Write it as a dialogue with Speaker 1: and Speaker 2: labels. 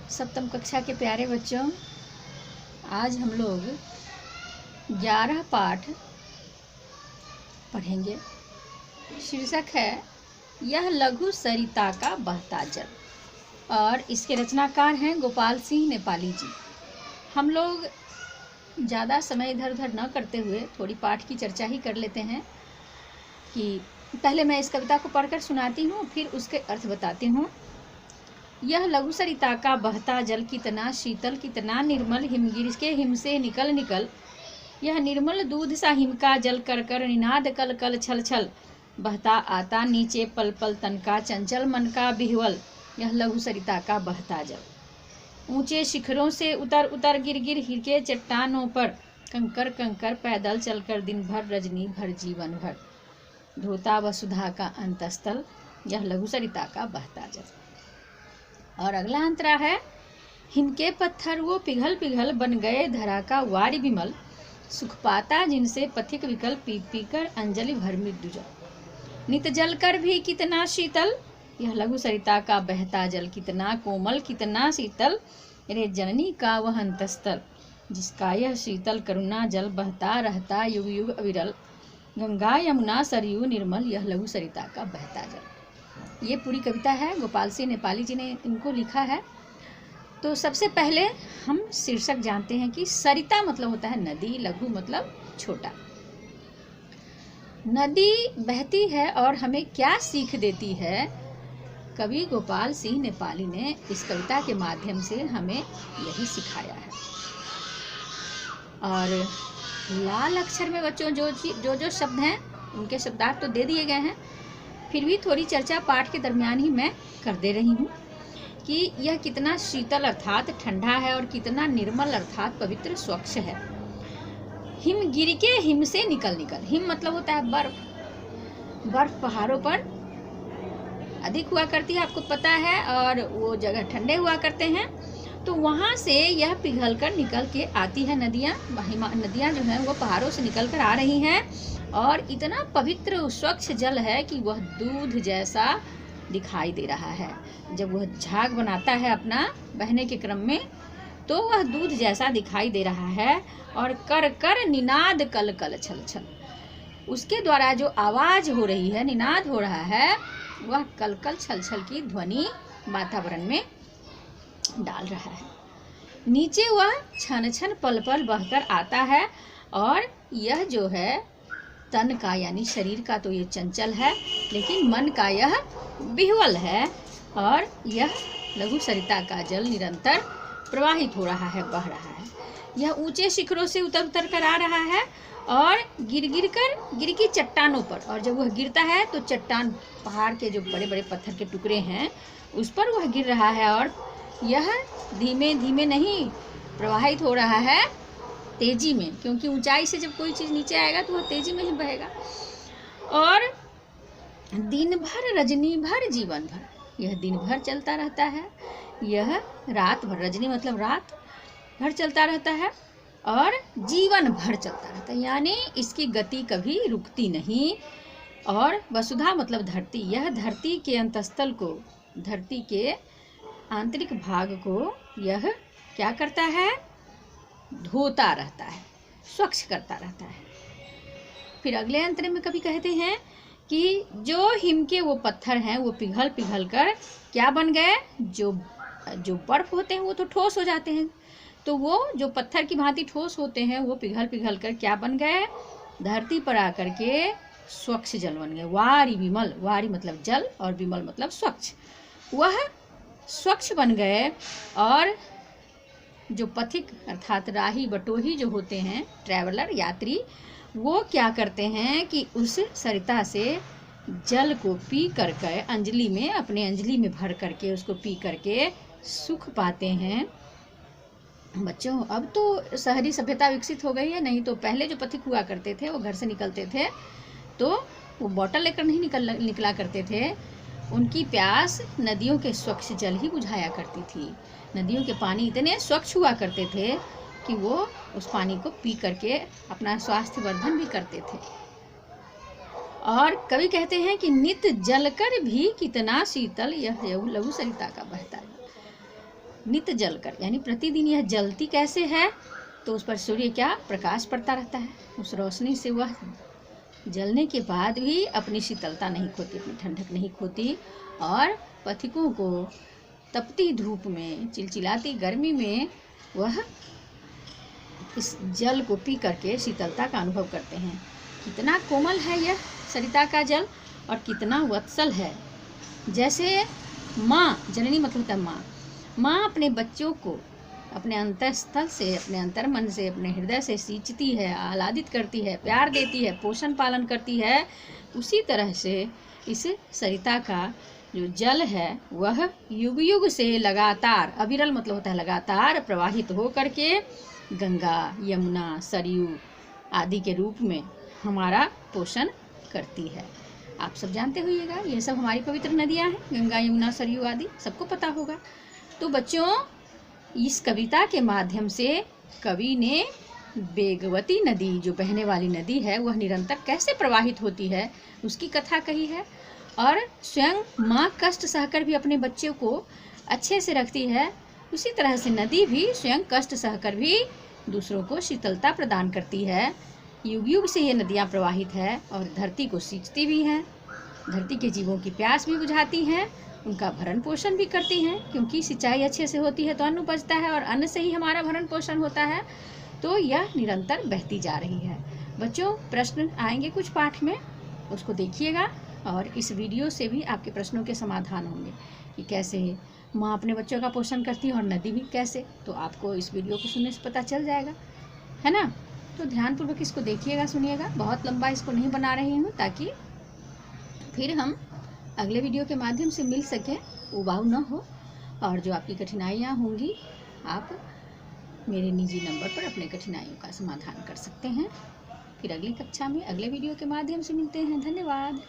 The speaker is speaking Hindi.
Speaker 1: सप्तम कक्षा के प्यारे बच्चों, आज हम लोग 11 पाठ पढ़ेंगे। शीर्षक है यह लघु सरिता का बहता जल और इसके रचनाकार हैं गोपाल सिंह नेपाली जी। हम लोग ज़्यादा समय इधर उधर न करते हुए थोड़ी पाठ की चर्चा ही कर लेते हैं कि पहले मैं इस कविता को पढ़कर सुनाती हूँ, फिर उसके अर्थ बताती हूँ। यह लघु सरिता का बहता जल कितना शीतल कितना निर्मल, हिमगिरी के हिम से निकल निकल। यह निर्मल दूध सा हिम का जल कर कर निनाद कल कल छल छल। बहता आता नीचे पल पल तन का चंचल मन का बिहवल। यह लघु सरिता का बहता जल ऊंचे शिखरों से उतर उतर गिर गिर हिरके चट्टानों पर। कंकर कंकर पैदल चलकर दिन भर रजनी भर जीवन भर। धोता वसुधा का अंतस्थल, यह लघु सरिता का बहता जल। और अगला अंतरा है हिम के पत्थर वो पिघल पिघल बन गए धरा का वारी विमल। सुख पाता जिनसे पथिक विकल पी पी कर अंजलि भर मृत्यु जल। नित जल कर भी कितना शीतल, यह लघु सरिता का बहता जल कितना कोमल कितना शीतल। रे जननी का वह अंतस्थल, जिसका यह शीतल करुणा जल बहता रहता युग युग अविरल। गंगा यमुना सरयू निर्मल, यह लघु सरिता का बहता जल। ये पूरी कविता है, गोपाल सिंह नेपाली जी ने इनको लिखा है। तो सबसे पहले हम शीर्षक जानते हैं कि सरिता मतलब होता है नदी, लघु मतलब छोटा। नदी बहती है और हमें क्या सीख देती है, कवि गोपाल सिंह नेपाली ने इस कविता के माध्यम से हमें यही सिखाया है। और लाल अक्षर में बच्चों जो शब्द हैं उनके शब्दार्थ तो दे दिए गए हैं, फिर भी थोड़ी चर्चा पाठ के दरमियान ही मैं कर दे रही हूँ कि यह कितना शीतल अर्थात ठंडा है और कितना निर्मल अर्थात पवित्र स्वच्छ है। हिम गिर के हिम से निकल निकल, हिम मतलब होता है बर्फ। बर्फ पहाड़ों पर अधिक हुआ करती है, आपको पता है, और वो जगह ठंडे हुआ करते हैं, तो वहाँ से यह पिघल कर निकल के आती है नदियाँ। नदियाँ जो हैं वो पहाड़ों से निकल कर आ रही हैं और इतना पवित्र स्वच्छ जल है कि वह दूध जैसा दिखाई दे रहा है। जब वह झाग बनाता है अपना बहने के क्रम में, तो वह दूध जैसा दिखाई दे रहा है। और कर कर निनाद कल कल छल छल, उसके द्वारा जो आवाज़ हो रही है, निनाद हो रहा है, वह कल कल छल छल की ध्वनि वातावरण में डाल रहा है। नीचे वह छन छन पल पल बहकर आता है। और यह जो है तन का यानी शरीर का तो ये चंचल है, लेकिन मन का यह बिह्वल है। और यह लघु सरिता का जल निरंतर प्रवाहित हो रहा है, बह रहा है। यह ऊंचे शिखरों से उतर उतर कर आ रहा है और गिर की चट्टानों पर। और जब वह गिरता है तो चट्टान, पहाड़ के जो बड़े बड़े पत्थर के टुकड़े हैं, उस पर वह गिर रहा है। और यह धीमे धीमे नहीं प्रवाहित हो रहा है, तेजी में, क्योंकि ऊंचाई से जब कोई चीज़ नीचे आएगा तो वह तेजी में ही बहेगा। और दिन भर रजनी भर जीवन भर, यह दिन भर चलता रहता है, यह रात भर, रजनी मतलब रात भर चलता रहता है और जीवन भर चलता रहता है, यानी इसकी गति कभी रुकती नहीं। और वसुधा मतलब धरती, यह धरती के अंतस्थल को, धरती के आंतरिक भाग को यह क्या करता है, धोता रहता है, स्वच्छ करता रहता है। फिर अगले अंतरे में कभी कहते हैं कि जो हिम के वो पत्थर हैं वो पिघल पिघल कर क्या बन गए, जो बर्फ होते हैं वो तो ठोस हो जाते हैं, तो वो जो पत्थर की भांति ठोस होते हैं वो पिघल पिघल कर क्या बन गए, धरती पर आकर के स्वच्छ जल बन गए। वारी विमल, वारी मतलब जल और विमल मतलब स्वच्छ, वह स्वच्छ बन गए। और जो पथिक अर्थात राही बटोही जो होते हैं, ट्रैवलर यात्री, वो क्या करते हैं कि उस सरिता से जल को पी करके अंजलि में, अपने अंजलि में भर करके उसको पी करके सुख पाते हैं। बच्चों, अब तो शहरी सभ्यता विकसित हो गई है, नहीं तो पहले जो पथिक हुआ करते थे वो घर से निकलते थे तो वो बोतल लेकर नहीं निकला करते थे। उनकी प्यास नदियों के स्वच्छ जल ही बुझाया करती थी। नदियों के पानी इतने स्वच्छ हुआ करते थे कि वो उस पानी को पी करके अपना स्वास्थ्य वर्धन भी करते थे। और कवि कहते हैं कि नित जलकर भी कितना शीतल, यह लघु सरिता का बहता है। नित जलकर, यानी प्रतिदिन यह जलती कैसे है, तो उस पर सूर्य क्या प्रकाश पड़ता रहता है। उस रोशनी से वह जलने के बाद भी अपनी शीतलता नहीं खोती, अपनी ठंडक नहीं खोती, और पथिकों को तपती धूप में, चिलचिलाती गर्मी में वह इस जल को पी करके शीतलता का अनुभव करते हैं। कितना कोमल है यह सरिता का जल और कितना वत्सल है। जैसे माँ, जननी मतलब होता है माँ, माँ अपने बच्चों को अपने अंतःस्थल से, अपने अंतर्मन से, अपने हृदय से सींचती है, आह्लादित करती है, प्यार देती है, पोषण पालन करती है। उसी तरह से इस सरिता का जो जल है वह युग युग से लगातार, अविरल मतलब होता है लगातार, प्रवाहित हो करके गंगा, यमुना, सरयू आदि के रूप में हमारा पोषण करती है। आप सब जानते होइएगा, ये सब हमारी पवित्र नदियाँ हैं, गंगा, यमुना, सरयू आदि, सबको पता होगा। तो बच्चों, इस कविता के माध्यम से कवि ने वेगवती नदी, जो बहने वाली नदी है, वह निरंतर कैसे प्रवाहित होती है उसकी कथा कही है। और स्वयं माँ कष्ट सहकर भी अपने बच्चों को अच्छे से रखती है, उसी तरह से नदी भी स्वयं कष्ट सहकर भी दूसरों को शीतलता प्रदान करती है। युग युग से ये नदियाँ प्रवाहित है और धरती को सींचती भी हैं, धरती के जीवों की प्यास भी बुझाती हैं, उनका भरण पोषण भी करती हैं, क्योंकि सिंचाई अच्छे से होती है तो अन्न उपजता है और अन्न से ही हमारा भरण पोषण होता है। तो यह निरंतर बहती जा रही है। बच्चों, प्रश्न आएंगे कुछ पाठ में, उसको देखिएगा और इस वीडियो से भी आपके प्रश्नों के समाधान होंगे कि कैसे माँ अपने बच्चों का पोषण करती है और नदी भी कैसे। तो आपको इस वीडियो को सुनने से पता चल जाएगा, है ना। तो ध्यानपूर्वक इसको देखिएगा, सुनिएगा। बहुत लंबा इसको नहीं बना रही हूँ ताकि फिर हम अगले वीडियो के माध्यम से मिल सकें, उबाऊ न हो, और जो आपकी कठिनाइयाँ होंगी आप मेरे निजी नंबर पर अपने कठिनाइयों का समाधान कर सकते हैं। फिर अगली कक्षा में अगले वीडियो के माध्यम से मिलते हैं। धन्यवाद।